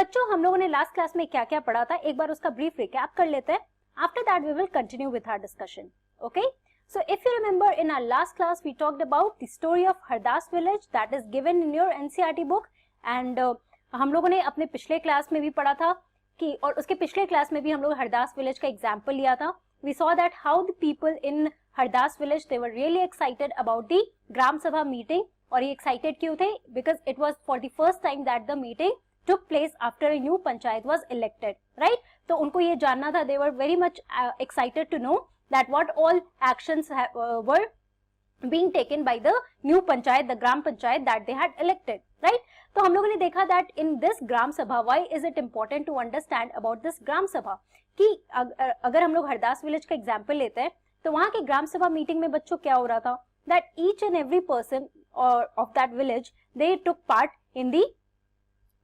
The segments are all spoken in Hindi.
बच्चों हम लोगों ने लास्ट क्लास में क्या क्या पढ़ा था, एक बार उसका ब्रीफ रिकैप कर लेते हैं. After that we will continue with our discussion. Okay, so if you remember in our last class we talked about the story of Hardas village that is given in your NCERT book and हम लोगों ने अपने पिछले क्लास में भी पढ़ा था कि, और उसके पिछले क्लास में भी हम लोग हरदास विलेज का एग्जाम्पल लिया था. We saw that how the people in Hardas village they were really excited about the ग्राम सभा meeting. और ये excited क्यों थे? Because it was for the first time that the meeting took place after a new panchayat was elected, right? तो उनको ये जानना था, they were very much excited to know that what all actions were being taken by the new panchayat, the gram panchayat that they had elected, right? तो हम लोगों ने देखा that in this gram sabha, why is it important to understand about this gram sabha? कि अगर हम लोग हरदास विलेज का एग्जाम्पल लेते हैं तो वहां के ग्राम सभा मीटिंग में बच्चों क्या हो रहा था, that each and every person of that village they took part in the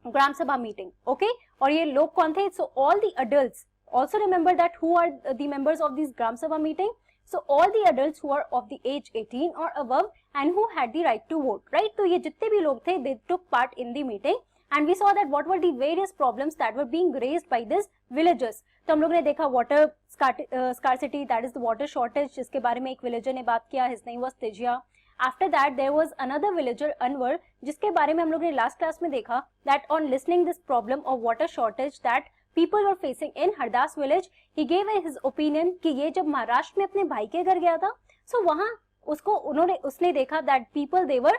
gram sabha meeting. Okay, और ये लोग कौन थे? So all the adults. Also remember that who are the members of this Gram Sabha meeting? So all the adults who are of the age 18 or above and who had the right to vote, right? तो ये जितने भी लोग थे, they took part in the meeting and we saw that what were the various problems that were being raised by these villagers. तो हम लोग ने देखा water scarcity, that is the water shortage, जिसके बारे में एक villager ने बात किया, his name was Tejia. After that there was another villager Anwar, जिसके बारे में हम लोग ने last class में देखा that on listening this problem of water shortage that people were facing in Hardas village, he gave his opinion कि ये जब महाराष्ट्र में अपने भाई के घर गया था, so वहाँ उसने देखा that people they were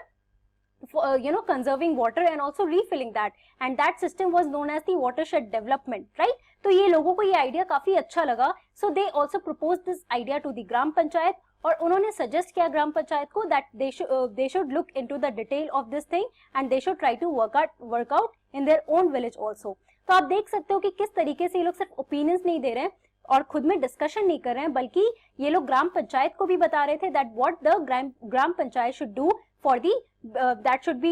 conserving water and also refilling that, and that system was known as the watershed development, right? तो ये लोगों को ये आइडिया काफी अच्छा लगा, so they also proposed this idea to the gram panchayat, और उन्होंने सजेस्ट किया ग्राम पंचायत को that they should look into the detail of this thing and they should try to work out in their own village also. तो आप देख सकते हो कि किस तरीके से ये लोग सिर्फ ओपिनियंस नहीं दे रहे हैं और खुद में डिस्कशन नहीं कर रहे हैं, बल्कि ये लोग ग्राम पंचायत को भी बता रहे थे that what the gram panchayat should do for the that should be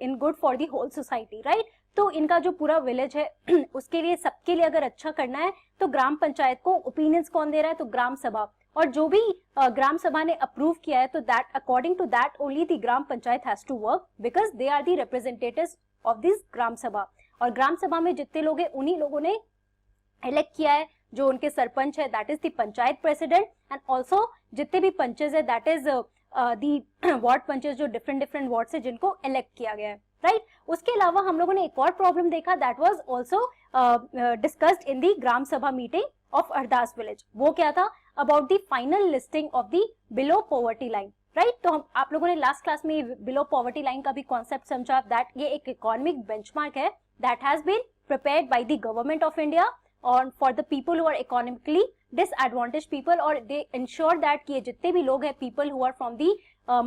in good for the whole society, right? तो इनका जो पूरा विलेज है उसके लिए, सबके लिए अगर अच्छा करना है तो ग्राम पंचायत को ओपिनियंस कौन दे रहा है? तो ग्राम सभा. और जो भी ग्राम सभा ने अप्रूव किया है तो that according to that only the gram panchayat has to work because they are the representatives of this gram sabha. और ग्राम सभा में जितने लोग हैं उन्हीं लोगों ने इलेक्ट किया है, जो उनके सरपंच है that is the panchayat president, and also जितने भी पंचेस है that is the ward punches, जो डिफरेंट वार्ड से जिनको इलेक्ट किया गया है, राइट? उसके अलावा हम लोगों ने एक और प्रॉब्लम देखा that was also discussed in the gram sabha meeting of Hardas village. वो क्या था? About the final listing of the below poverty line, right? तो हम आप लोगों ने लास्ट क्लास में बिलो पॉवर्टी लाइन का भी कॉन्सेप्ट समझा दैट ये एक इकोनॉमिक बेंचमार्क है that has been prepared by the government of India or for the people who are economically disadvantaged people, और they ensure that कि ये जितने भी लोग हैं people who are from the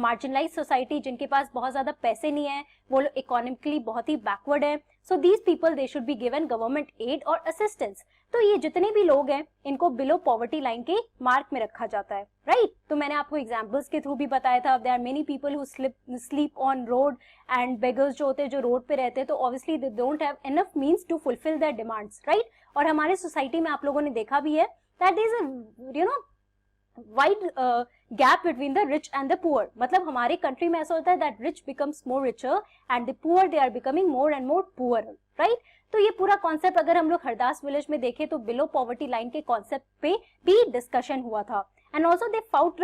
marginalized society, जिनके पास बहुत ज्यादा पैसे नहीं है, वो लोग इकोनॉमिकली बहुत ही बैकवर्ड है, so these people they should be given government aid or assistance. तो ये जितने भी लोग हैं इनको बिलो पॉवर्टी लाइन के मार्क में रखा जाता है, राइट? तो मैंने आपको एग्जांपल्स के थ्रू भी बताया था, there are many people who sleep on road and beggars जो होते हैं, जो रोड पे रहते हैं, तो obviously they don't have enough means to fulfil their demands, right? और हमारे सोसाइटी में आप लोगों ने देखा भी है that is wide gap between the rich and the poor. मतलब हमारे कंट्री में ऐसा होता है that rich becomes more richer and the poor they are becoming more and more poor, right? तो ये पूरा कॉन्सेप्ट अगर हम लोग हरदास विलेज में देखें तो बिलो पॉवर्टी लाइन के कॉन्सेप्ट पे भी डिस्कशन हुआ था. And also they fought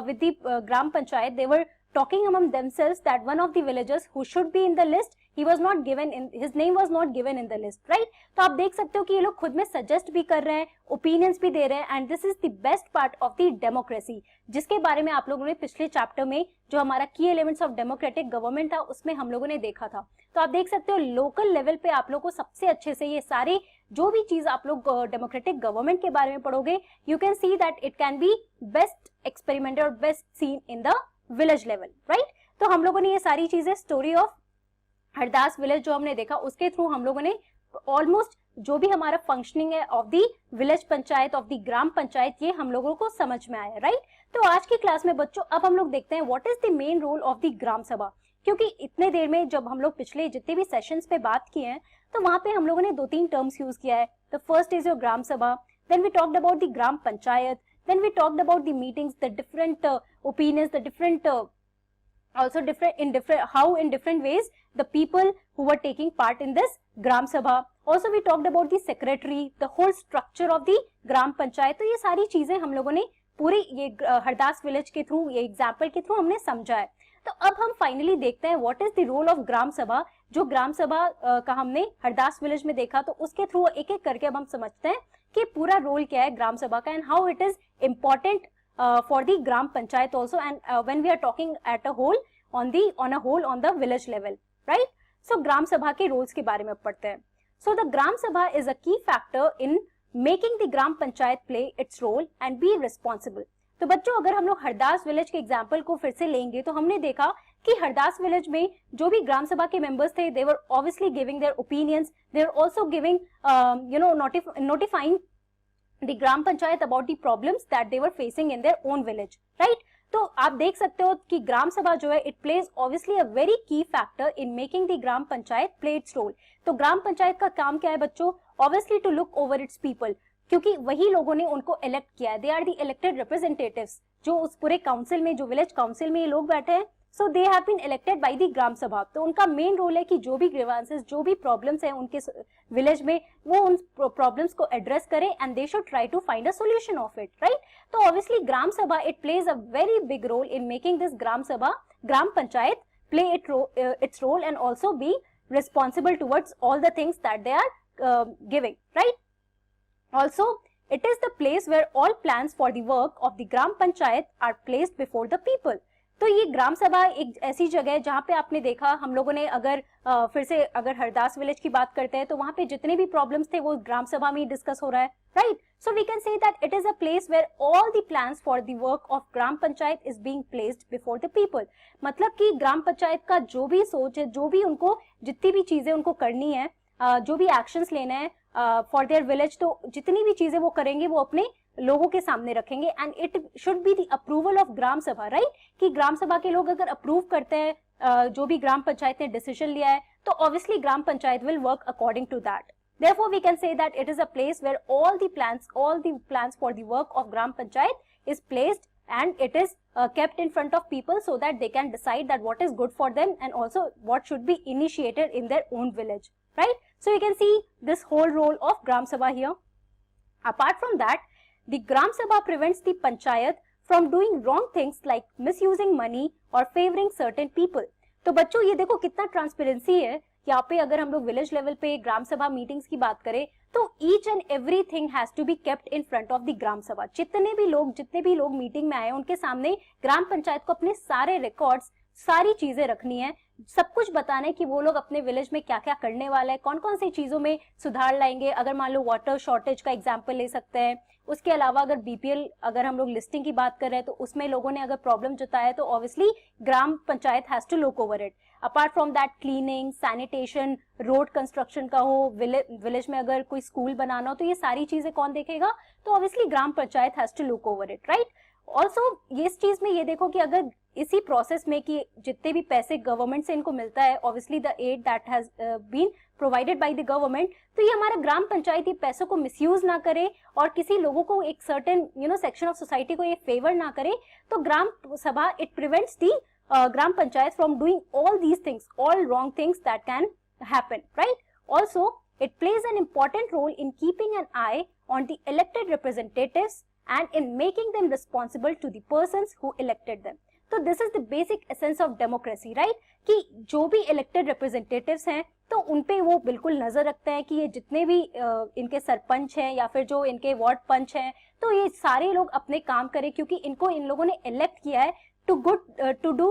with the gram panchayat, they were talking among themselves that one of the villagers who should be in the list, he was not given in, his name was not given in the list, right? तो आप देख सकते हो कि ये लोग खुद में सजेस्ट भी कर रहे हैं, ओपिनियंस भी दे रहे हैं, and this is the best part of the democracy, जिसके बारे में आप लोगों ने पिछले चैप्टर में जो हमारा की एलिमेंट्स ऑफ डेमोक्रेटिक गवर्नमेंट था उसमें हम लोगों ने देखा था. तो आप देख सकते हो लोकल लेवल पे आप लोग को सबसे अच्छे से ये सारे जो भी चीज आप लोग डेमोक्रेटिक गवर्नमेंट के बारे में पढ़ोगे, you can see that it can be best experimented और best seen in the village level, right? तो हम लोगों ने ये सारी चीजें स्टोरी ऑफ हरदास विलेज जो हमने देखा उसके थ्रू हम लोगों ने ऑलमोस्ट जो भी हमारा फंक्शनिंग है of the village panchayat, of the gram panchayat, ये हम लोगों को समझ में आया, राइट? तो आज की क्लास में बच्चों अब हम लोग देखते हैं what is the main role of the gram sabha, क्योंकि इतने देर में जब हम लोग पिछले जितने भी सेशंस पे बात किए हैं तो वहां पे हम लोगों ने 2-3 टर्म्स यूज किया है. The first is your gram sabha, then we talked about the gram panchayat, then we talked about the meetings, the different opinions, the different also different how in different ways the people who were taking part in this gram sabha, also we talked about the secretary, the whole structure of the gram panchayat. तो ये सारी चीजें हम लोगों ने पूरी ये हरदास विलेज के थ्रू, ये एग्जाम्पल के थ्रू हमने समझा है। तो अब हम फाइनली देखते हैं what is the role of gram sabha. जो ग्राम सभा का हमने हरदास विलेज में देखा, तो उसके थ्रू एक एक करके अब हम समझते हैं कि पूरा रोल क्या है ग्राम सभा का, and how it is important for the gram panchayat also, and when we are talking at a whole on the village level, right. So gram sabha के रोल्स के बारे में पढ़ते हैं। सो द ग्राम सभा is a key factor in making the gram panchayat play its role and be responsible. तो बच्चों, अगर हम लोग हरदास विलेज के एग्जाम्पल को फिर से लेंगे तो हमने देखा कि हरदास विलेज में जो भी ग्राम सभा के मेंबर्स थे, they were obviously giving their opinions, they are also giving notifying the gram panchayat about the problems that they were facing in their own village, right? तो आप देख सकते हो कि ग्राम सभा जो है, it plays obviously a very key factor in making the gram panchayat play its role. तो ग्राम पंचायत का काम क्या है बच्चों? Obviously to look over its people, क्योंकि वही लोगों ने उनको इलेक्ट किया है। They are the elected representatives, जो उस पूरे काउंसिल में, जो विलेज काउंसिल में ये लोग बैठे हैं, so they have been elected by the gram sabha. तो उनका मेन रोल है कि जो भी ग्रीवांसेस, जो भी प्रॉब्लम्स हैं उनके विलेज में, वो उन प्रॉब्लम्स को एड्रेस करें and they should try to find a solution of it, right. तो obviously gram sabha, it plays a very big role in making this gram sabha, gram panchayat play its role and also be responsible towards all the things that they are giving, right? Also, it is the place where all plans for the work of the gram panchayat are placed before the people. तो ये ग्राम सभा एक ऐसी जगह है जहाँ पे आपने देखा, हम लोगों ने अगर फिर से अगर हरदास विलेज की बात करते हैं तो वहाँ पे जितने भी प्रॉब्लम्स थे वो ग्राम सभा में ही डिस्कस हो रहा है, right. So we can say that it is a place where all the plans for the work of gram panchayat is being placed before the people. मतलब कि ग्राम पंचायत का जो भी सोच है, जो भी उनको जितनी भी चीजें उनको करनी है, जो भी एक्शंस लेने हैं फॉर देयर विलेज, तो जितनी भी चीजें वो करेंगे वो अपने लोगों के सामने रखेंगे, and it should be the approval of gram sabha, right. कि ग्राम सभा के लोग अगर अप्रूव करते हैं जो भी ग्राम पंचायत ने डिसीजन लिया है, तो obviously gram panchayat will work according to that. Therefore, we can say that it is a place where all the plans for the work of gram panchayat is placed, and it is kept in front of people so that they can decide that what is good for them and also what should be initiated in their own village, right? So you can see this whole role of gram sabha here. Apart from that, the gram sabha prevents the panchayat from doing wrong things like misusing money or favoring certain people. तो बच्चों ये देखो कितना ट्रांसपेरेंसी है यहाँ पे। अगर हम लोग विलेज लेवल पे ग्राम सभा मीटिंग्स की बात करें तो each and everything has to be kept in front of the gram sabha. जितने भी लोग मीटिंग में आए उनके सामने ग्राम पंचायत को अपने सारे रिकॉर्ड्स, सारी चीजें रखनी है, सब कुछ बताना है कि वो लोग अपने विलेज में क्या क्या करने वाला है, कौन कौन सी चीजों में सुधार लाएंगे। अगर मान लो वाटर शॉर्टेज का एग्जाम्पल ले सकते हैं, उसके अलावा अगर बीपीएल, अगर हम लोग लिस्टिंग की बात कर रहे हैं तो उसमें लोगों ने अगर प्रॉब्लम जताया है तो obviously gram panchayat has to look over it. Apart from that, cleaning, sanitation, road construction का हो, विलेज में अगर कोई स्कूल बनाना हो, तो ये सारी चीजें कौन देखेगा? तो obviously gram panchayat has to look over it, right. Also ये इस चीज में ये देखो कि अगर इसी प्रोसेस में कि जितने भी पैसे गवर्नमेंट से इनको मिलता है, obviously the aid that has been provided by the government, तो ये हमारा ग्राम पंचायत ये पैसों को मिसयूज ना करे और किसी लोगों को, एक सर्टेन सेक्शन ऑफ सोसाइटी को ये फेवर ना करे। तो gram sabha, it prevents the gram panchayat from doing all these things, all wrong things that can happen, right? Also, it plays an important role in keeping an eye on the elected representatives and in making them responsible to the persons who elected them. So this is the basic essence of democracy, right? कि जो भी elected representatives हैं तो उनपे वो बिल्कुल नजर रखते हैं कि ये जितने भी इनके सरपंच हैं या फिर जो इनके वार्ड पंच हैं, तो ये सारे लोग अपने काम करें, क्योंकि इनको इन लोगों ने इलेक्ट किया है to do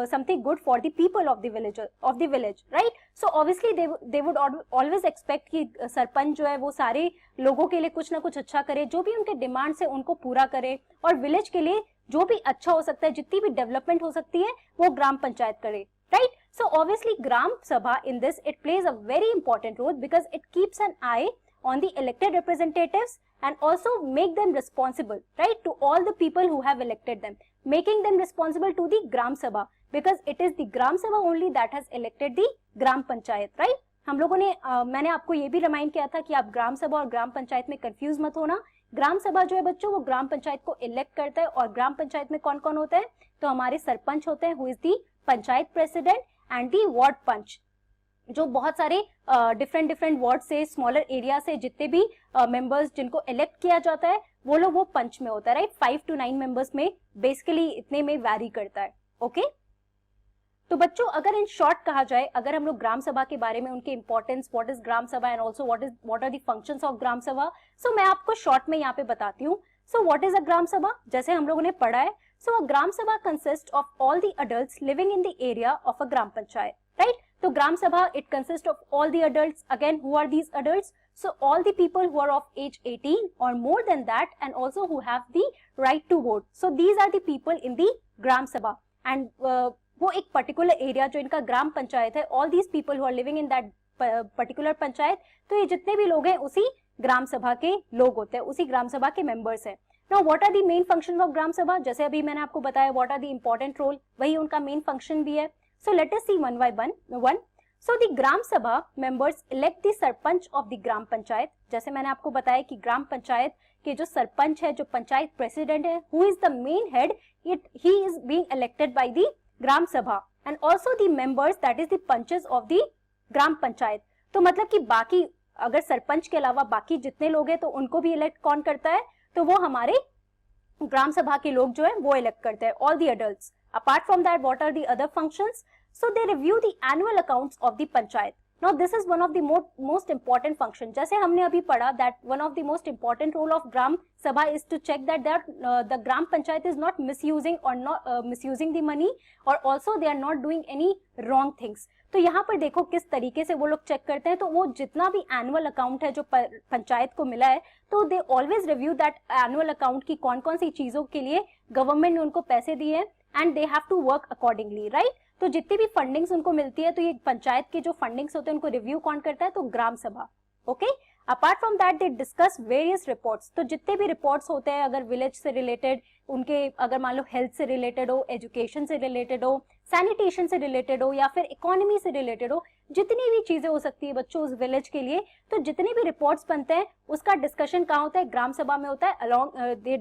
something good for the people of the village, right? So obviously they would always expect कि सरपंच जो है वो सारे लोगों के लिए कुछ ना कुछ अच्छा करे, जो भी उनके डिमांड से उनको पूरा करे, और विलेज के लिए जो भी अच्छा हो सकता है, जितनी भी डेवलपमेंट हो सकती है, वो ग्राम पंचायत करे, right? So obviously gram sabha in this, it plays a very important role because it keeps an eye on the elected representatives and also make them responsible, right, to all the people who have elected them, making them responsible to the gram sabha because it is the gram sabha only that has elected the gram panchayat, right? हम लोगों ने मैंने आपको ये भी रिमाइंड किया था कि आप ग्राम सभा और ग्राम पंचायत में कंफ्यूज मत होना। ग्राम सभा जो है बच्चों, वो ग्राम पंचायत को इलेक्ट करता है, और ग्राम पंचायत में कौन कौन होता है? तो हमारे सरपंच होते हैं, who is the panchayat president and the ward panch, जो बहुत सारे डिफरेंट वार्ड से, स्मॉलर एरिया से जितने भी मेंबर्स जिनको इलेक्ट किया जाता है वो लोग वो पंच में होता है, राइट। 5 to 9 मेंबर्स में बेसिकली इतने में वैरी करता है, ओके। तो बच्चों अगर इन शॉर्ट कहा जाए, अगर हम लोग ग्राम सभा के बारे में, उनके importance, what is gram sabha and also what are the functions of gram sabha, so मैं आपको शॉर्ट में यहाँ पे बताती हूँ। So what is a gram sabha, जैसे हम लोगों ने पढ़ा है, सो a gram sabha consist of all the adults living in the area of a gram panchayat, right. तो gram sabha it consist of all the adults, again who are these adults, so all the people who are of age 18 or more than that and also who have the right to vote, so these are the people in the gram sabha and वो एक पर्टिकुलर एरिया जो इनका ग्राम पंचायत है, all these people who are living in that particular panchayat, तो ये जितने भी लोग हैं उसी ग्राम सभा के लोग होते हैं, उसी ग्राम सभा के मेंबर्स हैं। Now what are the main function of gram sabha, जैसे अभी मैंने आपको बताया what are the important role, वही उनका मेन फंक्शन भी है। So let us see one by one. So the gram sabha members elect the sarpanch of the gram panchayat, जैसे मैंने आपको बताया कि ग्राम पंचायत के जो सरपंच है, जो पंचायत प्रेसिडेंट है, who is the main head, he is being elected by the gram sabha and also the members that is the panches of the gram panchayat. तो मतलब कि बाकी अगर सरपंच के अलावा बाकी जितने लोग हैं तो उनको भी इलेक्ट कौन करता है, तो वो हमारे ग्राम सभा के लोग जो है वो इलेक्ट करते हैं, all the adults. Apart from that what are the other functions, so they review the annual accounts of the panchayat. Now this is one of the most important function, जैसे हमने अभी पढ़ा that one of the most important role of gram sabha is to check that the gram panchayat is not misusing or not misusing the money or also they are not doing any wrong things. तो यहाँ पर देखो किस तरीके से वो लोग चेक करते हैं, तो वो जितना भी एनुअल अकाउंट है जो पंचायत को मिला है, तो they always review that annual account की कौन कौन सी चीजों के लिए गवर्नमेंट ने उनको पैसे दिए हैं and they have to work accordingly, right. तो जितनी भी फंडिंग्स उनको मिलती है, तो ये पंचायत के जो फंडिंग्स होते हैं उनको रिव्यू कौन करता है, तो ग्राम सभा, okay. Apart from that they discuss various reports, तो जितने भी रिपोर्ट्स होते हैं अगर विलेज से रिलेटेड, उनके अगर मान लो हेल्थ से रिलेटेड हो, एजुकेशन से रिलेटेड हो, सैनिटेशन से रिलेटेड हो या फिर इकोनॉमी से रिलेटेड हो, जितनी भी चीजें हो सकती है बच्चों उस विलेज के लिए, तो जितने भी रिपोर्ट्स बनते हैं उसका डिस्कशन कहाँ होता है, ग्राम सभा में होता है। Along they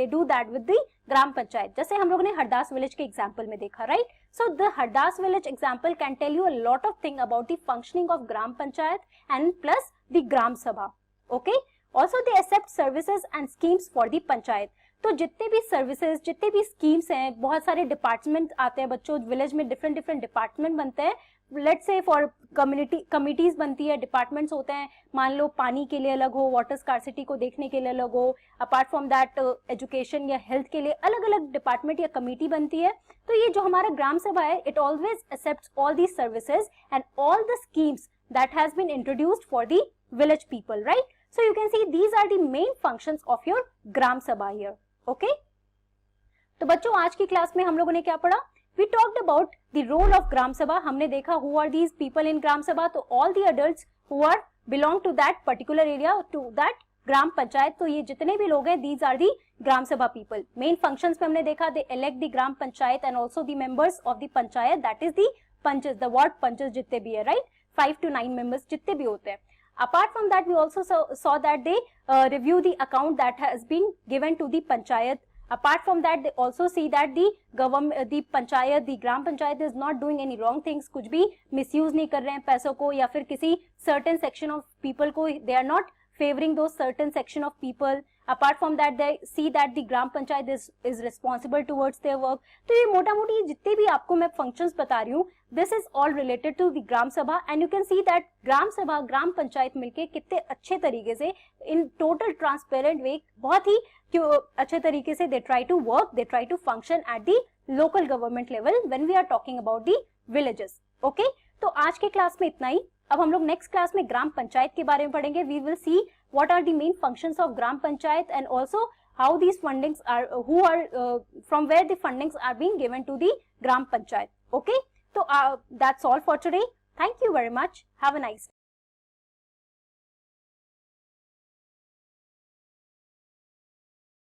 do that with the gram panchayat, जैसे हम लोगों ने हरदास विलेज के एग्जाम्पल में देखा, right. So the Hardas village example can tell you a lot of thing about the functioning of Gram Panchayat and plus the Gram Sabha. Okay. Also they accept services and schemes for the Panchayat. तो जितने भी सर्विसेज, जितने भी स्कीम्स हैं, बहुत सारे डिपार्टमेंट आते हैं बच्चों, विलेज में डिफरेंट डिपार्टमेंट बनते हैं। लेट्स से फॉर कमिटीज बनती है, डिपार्टमेंट्स होते हैं, मान लो पानी के लिए अलग हो, वाटर स्कार्सिटी को देखने के लिए अलग हो, अपार्ट फ्रॉम दैट एजुकेशन या हेल्थ के लिए अलग अलग डिपार्टमेंट या कमिटी बनती है। तो ये जो हमारा ग्राम सभा है, it always accepts all these services and all the schemes that has been introduced for the village people, right. So you can see these are the main functions of your gram sabha here, okay. तो बच्चों आज की क्लास में हम लोगों ने क्या पढ़ा, we talked about the role of gram sabha, हमने देखा who are these people in gram sabha, तो all the adults who are belong to that particular area, to that ग्राम पंचायत, तो ये जितने भी लोग हैं these are the ग्राम सभा people. main functions में हमने देखा they elect the gram panchayat and also the members of the panchayat, that is the punches, the ward punches जितने भी है, right, 5 to 9 members जितने भी होते हैं। Apart from that, we also saw that they review the account that has been given to the panchayat. Apart from that, they also see that the government, the panchayat, the gram panchayat is not doing any wrong things. कुछ भी misuse नहीं कर रहे हैं पैसों को, या फिर किसी certain section of people को they are not favoring those certain section of people. Apart from that, they see that the gram panchayat is responsible towards their work. तो ये मोटा मोटी जितने भी आपको मैं functions बता रही हूँ, this is all related to the gram sabha, and you can see that gram sabha, ग्राम पंचायत मिलके कितने अच्छे तरीके से in total transparent way, बहुत ही अच्छे तरीके से they try to work, they try to function at the local government level when we are talking about the villages. Okay, तो आज के क्लास में इतना ही। अब हम लोग नेक्स्ट क्लास में ग्राम पंचायत के बारे में पढ़ेंगे। We will see what are the main functions of gram panchayat and also how these fundings are, who are from where the fundings are being given to the gram panchayat. Okay, तो that's all for today. Thank you very much, have a nice day.